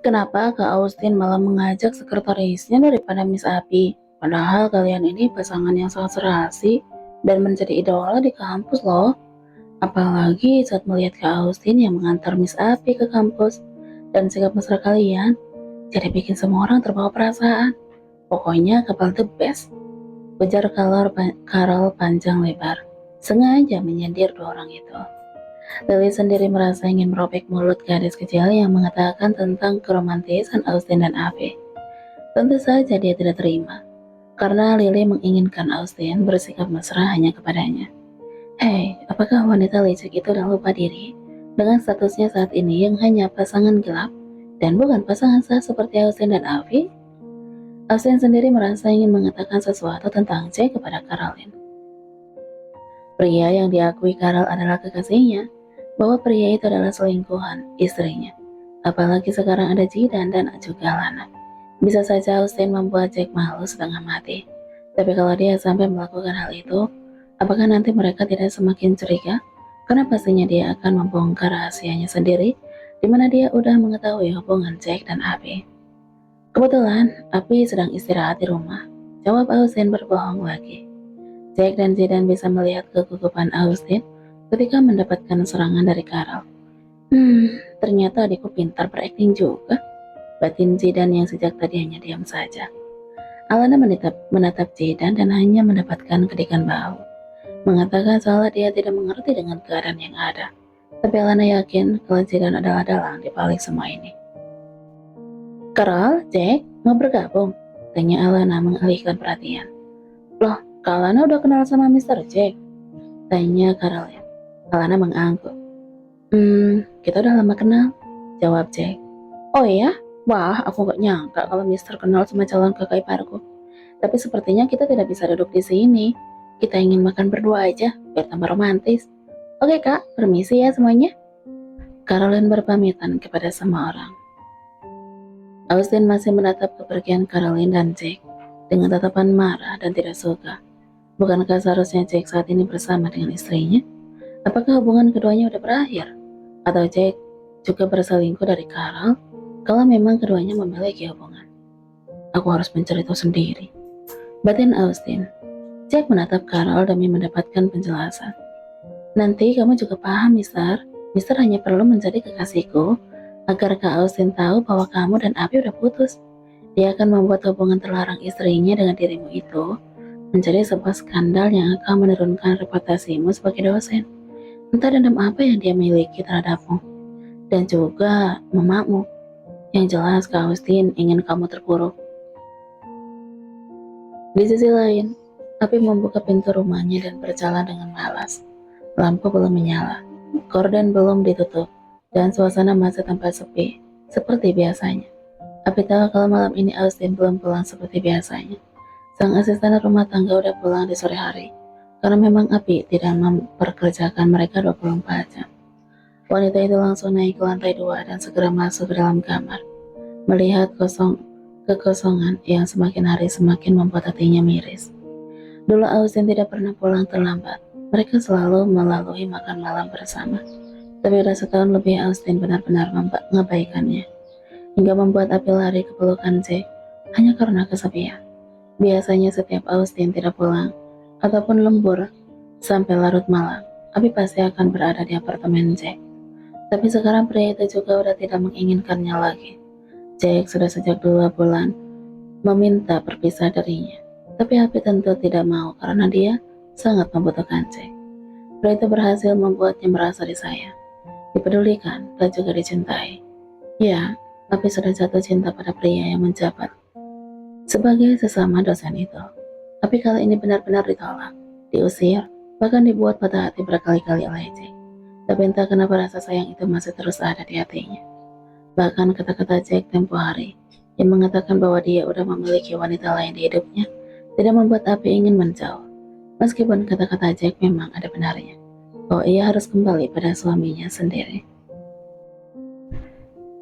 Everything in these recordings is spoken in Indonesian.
Kenapa Kak Austin malah mengajak sekretarisnya daripada Miss Abi? Padahal kalian ini pasangan yang sangat serasi dan menjadi idola di kampus loh. Apalagi saat melihat Kak Austin yang mengantar Miss Abi ke kampus dan sikap mesra kalian, jadi bikin semua orang terbawa perasaan. Pokoknya kapal the best. Ujar Karol panjang lebar, sengaja menyindir dua orang itu. Lily sendiri merasa ingin merobek mulut gadis kecil yang mengatakan tentang keromantisan Austin dan Ave. Tentu saja dia tidak terima, karena Lily menginginkan Austin bersikap mesra hanya kepadanya. Hei, apakah wanita licik itu dah lupa diri dengan statusnya saat ini yang hanya pasangan gelap dan bukan pasangan sah seperti Austin dan Ave? Austin sendiri merasa ingin mengatakan sesuatu tentang Jack kepada Caroline. Pria yang diakui Carol adalah kekasihnya, bahwa pria itu adalah selingkuhan istrinya. Apalagi sekarang ada Jidan dan juga Lana. Bisa saja Austin membuat Jack malu setengah mati. Tapi kalau dia sampai melakukan hal itu, apakah nanti mereka tidak semakin curiga? Karena pastinya dia akan membongkar rahasianya sendiri, di mana dia udah mengetahui hubungan Jack dan Abby. Kebetulan, Abby sedang istirahat di rumah. Jawab Austin berbohong lagi. Jack dan Jidan bisa melihat kegugupan Austin ketika mendapatkan serangan dari Carol. Ternyata adikku pintar berakting juga. Batin Jidan yang sejak tadi hanya diam saja. Alana menatap Jidan dan hanya mendapatkan kedikan bahu. Mengatakan seolah dia tidak mengerti dengan keadaan yang ada. Tapi Alana yakin kalau Jidan adalah dalang di balik semua ini. Carol, Jack, mau bergabung? Tanya Alana mengalihkan perhatian. Loh, Kak Alana udah kenal sama Mr. Jack? Tanya Caroline. Alana mengangguk. Kita udah lama kenal, jawab Jack. Oh iya? Wah, aku gak nyangka kalau Mister kenal sama calon kakak iparku. Tapi sepertinya kita tidak bisa duduk di sini. Kita ingin makan berdua aja, biar tambah romantis. Oke kak, permisi ya semuanya. Caroline berpamitan kepada semua orang. Austin masih menatap kepergian Caroline dan Jack dengan tatapan marah dan tidak suka. Bukankah seharusnya Jack saat ini bersama dengan istrinya? Apakah hubungan keduanya udah berakhir? Atau Jack juga berselingkuh dari Carol kalau memang keduanya memiliki hubungan? Aku harus mencari tahu sendiri. Batin Austin. Jack menatap Carol demi mendapatkan penjelasan. Nanti kamu juga paham, Mister. Mister hanya perlu menjadi kekasihku agar Kak Austin tahu bahwa kamu dan Abi udah putus. Dia akan membuat hubungan terlarang istrinya dengan dirimu itu menjadi sebuah skandal yang akan menurunkan reputasimu sebagai dosen. Entah dendam apa yang dia miliki terhadapmu dan juga mamamu. Yang jelas Kak Austin ingin kamu terpuruk. Di sisi lain, Api membuka pintu rumahnya dan berjalan dengan malas. Lampu belum menyala, gorden belum ditutup, dan suasana masih tampak sepi, seperti biasanya. Api tahu kalau malam ini Austin belum pulang seperti biasanya. Sang asisten rumah tangga udah pulang di sore hari, karena memang Api tidak memperkerjakan mereka 24 jam. Wanita itu langsung naik ke lantai 2 dan segera masuk ke dalam kamar. Melihat kekosongan yang semakin hari semakin membuat hatinya miris. Dulu Austin tidak pernah pulang terlambat. Mereka selalu melalui makan malam bersama. Tapi udah setahun lebih Austin benar-benar mengabaikannya. Hingga membuat Api lari ke pelukan Jack hanya karena kesepian. Biasanya setiap Austin tidak pulang ataupun lembur sampai larut malam, Abi pasti akan berada di apartemen Jack. Tapi sekarang pria itu juga udah tidak menginginkannya lagi. Jack sudah sejak 2 bulan meminta berpisah darinya. Tapi Abi tentu tidak mau karena dia sangat membutuhkan Jack. Pria itu berhasil membuatnya merasa disayang, dipedulikan, dan juga dicintai. Ya, Abi sudah jatuh cinta pada pria yang menjabat sebagai sesama dosen itu. Tapi kali ini benar-benar ditolak, diusir, bahkan dibuat patah hati berkali-kali oleh Jack. Tapi entah kenapa rasa sayang itu masih terus ada di hatinya. Bahkan kata-kata Jack tempo hari yang mengatakan bahwa dia udah memiliki wanita lain di hidupnya tidak membuat Abi ingin menjauh. Meskipun kata-kata Jack memang ada benarnya, bahwa ia harus kembali pada suaminya sendiri.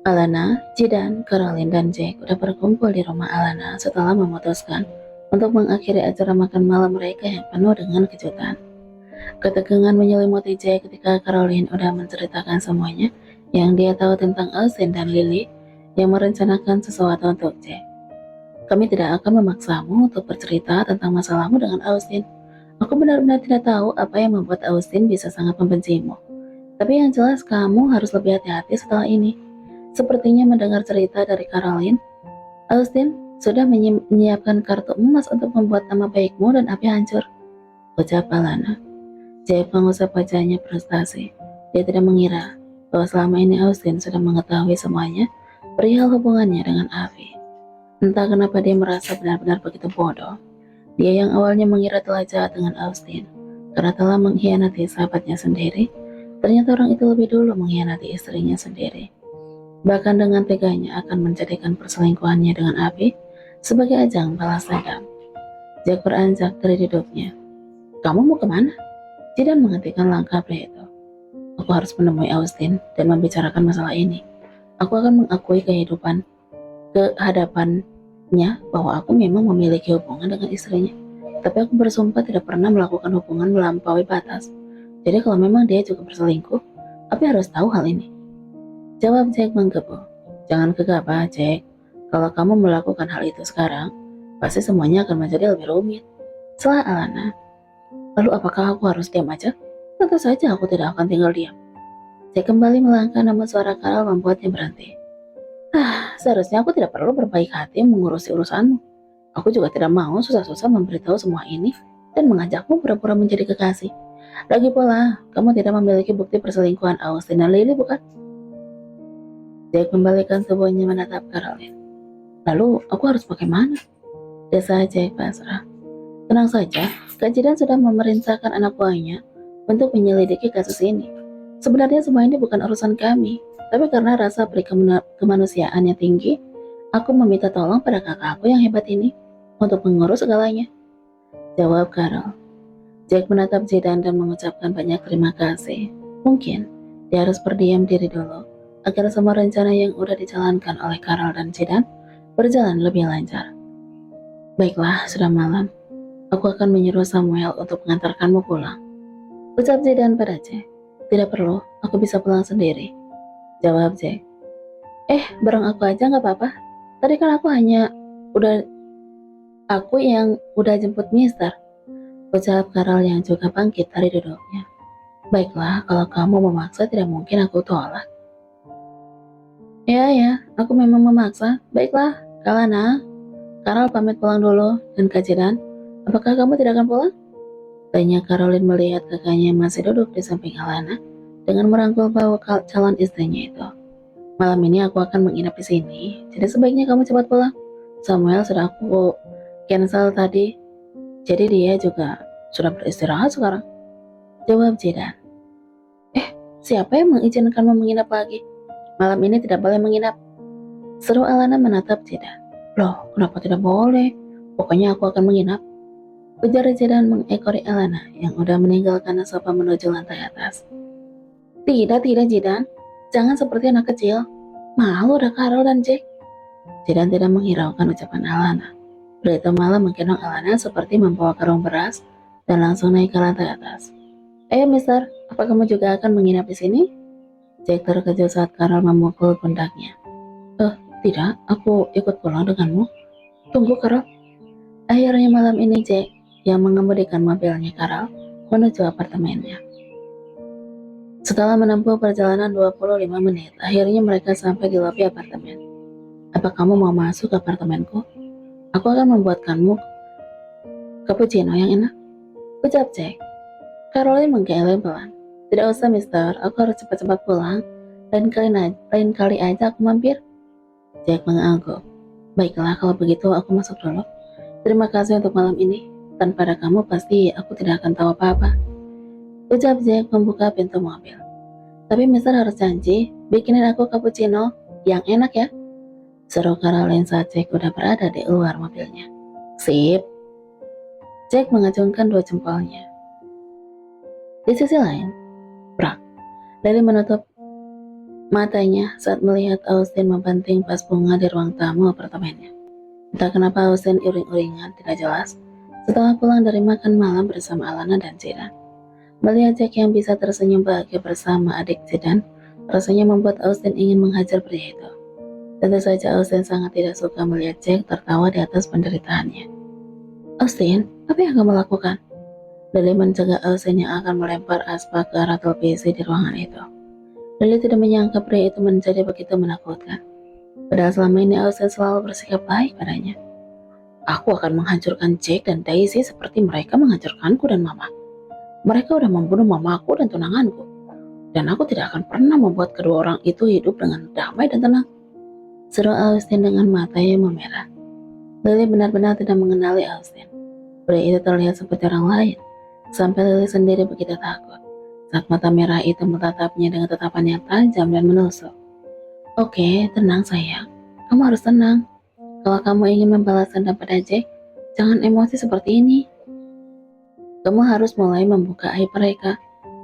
Alana, Jidan, Caroline, dan Jack udah berkumpul di rumah Alana setelah memutuskan untuk mengakhiri acara makan malam mereka yang penuh dengan kejutan. Ketegangan menyelimuti Jack ketika Caroline udah menceritakan semuanya yang dia tahu tentang Austin dan Lily yang merencanakan sesuatu untuk Jack. Kami tidak akan memaksamu untuk bercerita tentang masalahmu dengan Austin. Aku benar-benar tidak tahu apa yang membuat Austin bisa sangat membencimu. Tapi yang jelas kamu harus lebih hati-hati setelah ini. Sepertinya mendengar cerita dari Caroline, Austin sudah menyiapkan kartu emas untuk membuat nama baikmu dan Abi hancur. Ucap Alana. Jack mengusap wajahnya frustasi. Dia tidak mengira bahwa selama ini Austin sudah mengetahui semuanya perihal hubungannya dengan Avi. Entah kenapa dia merasa benar-benar begitu bodoh. Dia yang awalnya mengira telah jahat dengan Austin karena telah mengkhianati sahabatnya sendiri, ternyata orang itu lebih dulu mengkhianati istrinya sendiri. Bahkan dengan teganya akan menjadikan perselingkuhannya dengan Avi sebagai ajang balas dendam. Jack beranjak dari duduknya. Kamu mau kemana? Jidan menghentikan langkah pria itu. Aku harus menemui Austin dan membicarakan masalah ini. Aku akan mengakui kehadapannya bahwa aku memang memiliki hubungan dengan istrinya. Tapi aku bersumpah tidak pernah melakukan hubungan melampaui batas. Jadi kalau memang dia juga berselingkuh, Abi harus tahu hal ini. Jawab Jack menggebu. Jangan gegabah, Jack. Kalau kamu melakukan hal itu sekarang, pasti semuanya akan menjadi lebih rumit. Setelah Alana. Lalu apakah aku harus diam aja? Tentu saja aku tidak akan tinggal diam. Jack kembali melangkah namun suara Carol membuatnya berhenti. Seharusnya aku tidak perlu berbaik hati mengurusi urusanmu. Aku juga tidak mau susah-susah memberitahu semua ini dan mengajakmu pura-pura menjadi kekasih. Lagi pula, kamu tidak memiliki bukti perselingkuhan Austin dan Lily, bukan? Jack membalikan tubuhnya menatap Caroline. Lalu, aku harus bagaimana? Desa Jack pasrah. Tenang saja, Kak Jidan sudah memerintahkan anak buahnya untuk menyelidiki kasus ini. Sebenarnya semua ini bukan urusan kami, tapi karena rasa kemanusiaan yang tinggi, aku meminta tolong pada kakakku yang hebat ini untuk mengurus segalanya. Jawab Carol. Jack menatap Jidan dan mengucapkan banyak terima kasih. Mungkin dia harus berdiam diri dulu agar semua rencana yang udah dijalankan oleh Carol dan Jidan berjalan lebih lancar. Baiklah, sudah malam. Aku akan menyuruh Samuel untuk mengantarkanmu pulang. Ucap Jidan pada Jack. Tidak perlu, aku bisa pulang sendiri. Jawab Jack. Bareng aku aja gak apa-apa. Tadi kan aku yang udah jemput Mister. Ucap Carol yang juga bangkit dari duduknya. Baiklah, kalau kamu memaksa tidak mungkin aku tolak. Ya, aku memang memaksa. Baiklah, Kalana. Carol pamit pulang dulu dan Kak Jidan. Apakah kamu tidak akan pulang? Tanya Caroline melihat kakaknya masih duduk di samping Alana dengan merangkul bahu calon istrinya itu. Malam ini aku akan menginap di sini, jadi sebaiknya kamu cepat pulang. Samuel sudah aku cancel tadi, jadi dia juga sudah beristirahat sekarang. Jawab Jidan. Siapa yang mengizinkanmu menginap lagi? Malam ini tidak boleh menginap. Seru Alana menatap Jidan. Loh, kenapa tidak boleh? Pokoknya aku akan menginap. Ujar Jidan mengekori Alana yang udah meninggalkan sofa menuju lantai atas. Tidak Jidan. Jangan seperti anak kecil. Malu ada Carol dan Jack. Jidan tidak menghiraukan ucapan Alana. Pria itu malah menggendong Alana seperti membawa karung beras dan langsung naik ke lantai atas. Ayo Mister, apa kamu juga akan menginap di sini? Jack terkejut saat Carol memukul pundaknya. Tidak, aku ikut pulang denganmu. Tunggu Carol. Akhirnya malam ini Jack yang mengemudikan mobilnya Carol menuju apartemennya. Setelah menempuh perjalanan 25 menit, akhirnya mereka sampai di lobi apartemen. Apa kamu mau masuk ke apartemenku? Aku akan membuatkanmu cappuccino yang enak. Ucap Jack. Caroline menggeleng pelan. Tidak usah Mister, aku harus cepat-cepat pulang. Lain kali aja aku mampir. Jack mengangguk. Baiklah, kalau begitu aku masuk dulu. Terima kasih untuk malam ini. Tanpa ada kamu pasti aku tidak akan tahu apa-apa. Ucap Jack membuka pintu mobil. Tapi Mister harus janji, bikinin aku cappuccino yang enak ya. Seru Caroline saat Jack udah berada di luar mobilnya. Sip. Jack mengacungkan dua jempolnya. Di sisi lain, Brak. Lily menutup matanya saat melihat Austin membanting vas bunga di ruang tamu apartemennya. Entah kenapa Austin uring-uringan tidak jelas setelah pulang dari makan malam bersama Alana dan Jidan. Melihat Jack yang bisa tersenyum bahagia bersama adik Jidan, rasanya membuat Austin ingin menghajar pria itu. Tentu saja Austin sangat tidak suka melihat Jack tertawa di atas penderitaannya. Austin, apa yang kamu lakukan? Lily mencegah Austin yang akan melempar aspa ke arah televisi di ruangan itu. Lily tidak menyangka pria itu menjadi begitu menakutkan. Padahal selama ini Austin selalu bersikap baik padanya. Aku akan menghancurkan Jack dan Daisy seperti mereka menghancurkanku dan Mama. Mereka udah membunuh mamaku dan tunanganku. Dan aku tidak akan pernah membuat kedua orang itu hidup dengan damai dan tenang. Seru Austin dengan mata yang memerah. Lily benar-benar tidak mengenali Austin. Pria itu terlihat seperti orang lain. Sampai Lily sendiri begitu takut saat mata merah itu menatapnya dengan tatapan yang tajam dan menusuk. Oke, tenang sayang. Kamu harus tenang. Kalau kamu ingin membalas dendam pada Jack, jangan emosi seperti ini. Kamu harus mulai membuka aib mereka.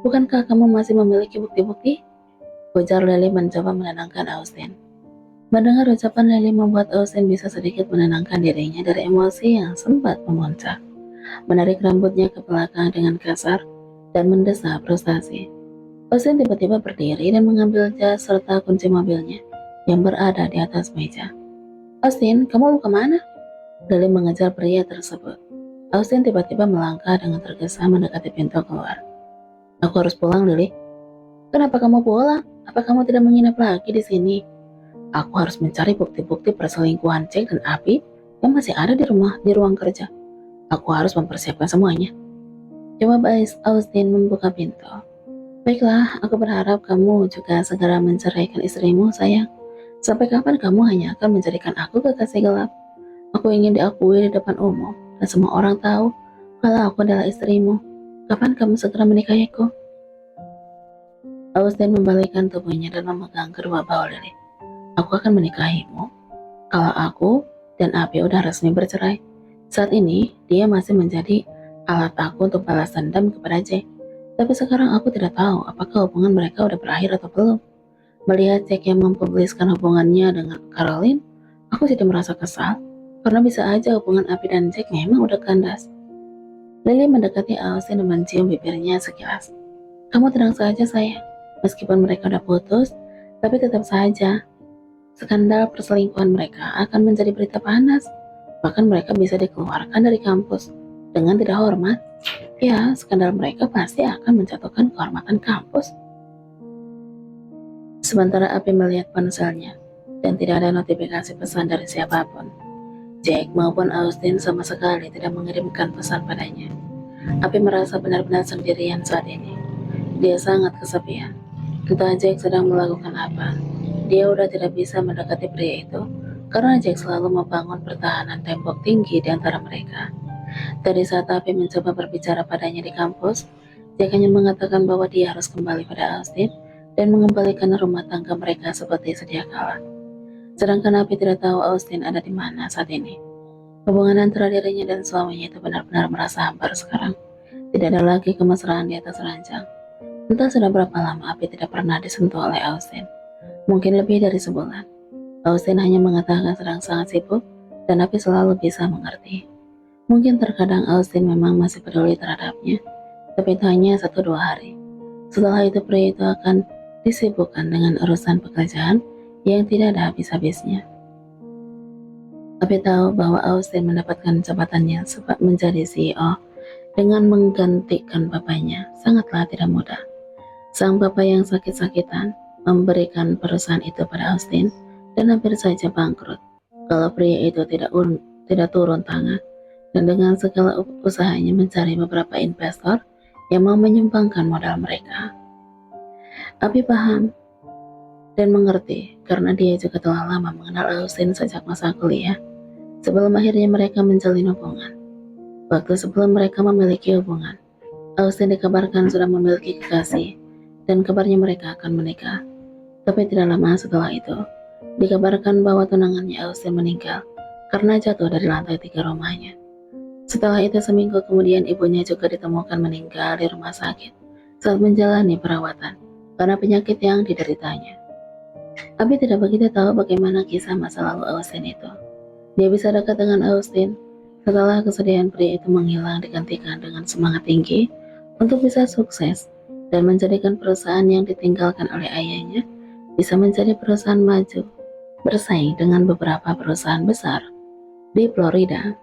Bukankah kamu masih memiliki bukti-bukti? Ujar Lily mencoba menenangkan Austin. Mendengar ucapan Lily membuat Austin bisa sedikit menenangkan dirinya dari emosi yang sempat memuncak. Menarik rambutnya ke belakang dengan kasar dan mendesah frustasi. Austin tiba-tiba berdiri dan mengambil jas serta kunci mobilnya yang berada di atas meja. Austin, kamu mau kemana? Lily mengejar pria tersebut. Austin tiba-tiba melangkah dengan tergesa mendekati pintu keluar. Aku harus pulang, Lily. Kenapa kamu pulang? Apa kamu tidak menginap lagi di sini? Aku harus mencari bukti-bukti perselingkuhan Jack dan Abby yang masih ada di ruang kerja. Aku harus mempersiapkan semuanya. Coba Austin membuka pintu. Baiklah, aku berharap kamu juga segera menceraikan istrimu, sayang. Sampai kapan kamu hanya akan menjadikan aku kekasih gelap? Aku ingin diakui di depan umum dan semua orang tahu kalau aku adalah istrimu. Kapan kamu segera menikahiku? Austin membalikkan tubuhnya dan memegang kedua bahu Lily. Aku akan menikahimu kalau aku dan Abi udah resmi bercerai. Saat ini, dia masih menjadi alat aku untuk balas dendam kepada Jack. Tapi sekarang aku tidak tahu apakah hubungan mereka udah berakhir atau belum. Melihat Jack yang mempubliskan hubungannya dengan Caroline, aku jadi merasa kesal. Karena bisa aja hubungan Abi dan Jack memang udah kandas. Lily mendekati Austin dan mencium bibirnya sekilas. Kamu tenang saja sayang. Meskipun mereka udah putus, tapi tetap saja skandal perselingkuhan mereka akan menjadi berita panas. Bahkan mereka bisa dikeluarkan dari kampus dengan tidak hormat. Ya, skandal mereka pasti akan menjatuhkan kehormatan kampus. Sementara Api melihat ponselnya dan tidak ada notifikasi pesan dari siapapun. Jack maupun Austin sama sekali tidak mengirimkan pesan padanya. Api merasa benar-benar sendirian saat ini. Dia sangat kesepian. Entah Jack sedang melakukan apa. Dia udah tidak bisa mendekati pria itu karena Jack selalu membangun pertahanan tembok tinggi di antara mereka. Dari saat Api mencoba berbicara padanya di kampus, Jack hanya mengatakan bahwa dia harus kembali pada Austin dan mengembalikan rumah tangga mereka seperti sedia kala. Sedangkan Api tidak tahu Austin ada di mana saat ini. Hubungan antara dirinya dan suaminya itu benar-benar merasa hambar sekarang. Tidak ada lagi kemesraan di atas ranjang. Entah sudah berapa lama Api tidak pernah disentuh oleh Austin. Mungkin lebih dari sebulan. Austin hanya mengatakan sedang sangat sibuk dan Api selalu bisa mengerti. Mungkin terkadang Austin memang masih peduli terhadapnya, tapi itu hanya 1-2 hari. Setelah itu pria itu akan disibukkan dengan urusan pekerjaan yang tidak ada habis-habisnya. Api tahu bahwa Austin mendapatkan jabatannya sebab menjadi CEO dengan menggantikan bapaknya sangatlah tidak mudah. Sang bapak yang sakit-sakitan memberikan perusahaan itu pada Austin dan hampir saja bangkrut kalau pria itu tidak turun tangan dan dengan segala usahanya mencari beberapa investor yang mau menyumbangkan modal mereka. Abi paham dan mengerti karena dia juga telah lama mengenal Austin sejak masa kuliah sebelum akhirnya mereka menjalin hubungan. Waktu sebelum mereka memiliki hubungan, Austin dikabarkan sudah memiliki kekasih dan kabarnya mereka akan menikah. Tapi tidak lama setelah itu, dikabarkan bahwa tunangannya Austin meninggal karena jatuh dari lantai 3 rumahnya. Setelah itu seminggu kemudian ibunya juga ditemukan meninggal di rumah sakit saat menjalani perawatan karena penyakit yang dideritanya. Abi tidak begitu tahu bagaimana kisah masa lalu Austin itu. Dia bisa dekat dengan Austin setelah kesedihan pria itu menghilang digantikan dengan semangat tinggi untuk bisa sukses dan menjadikan perusahaan yang ditinggalkan oleh ayahnya bisa menjadi perusahaan maju. bersaing dengan beberapa perusahaan besar di Florida.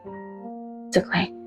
Ceklek.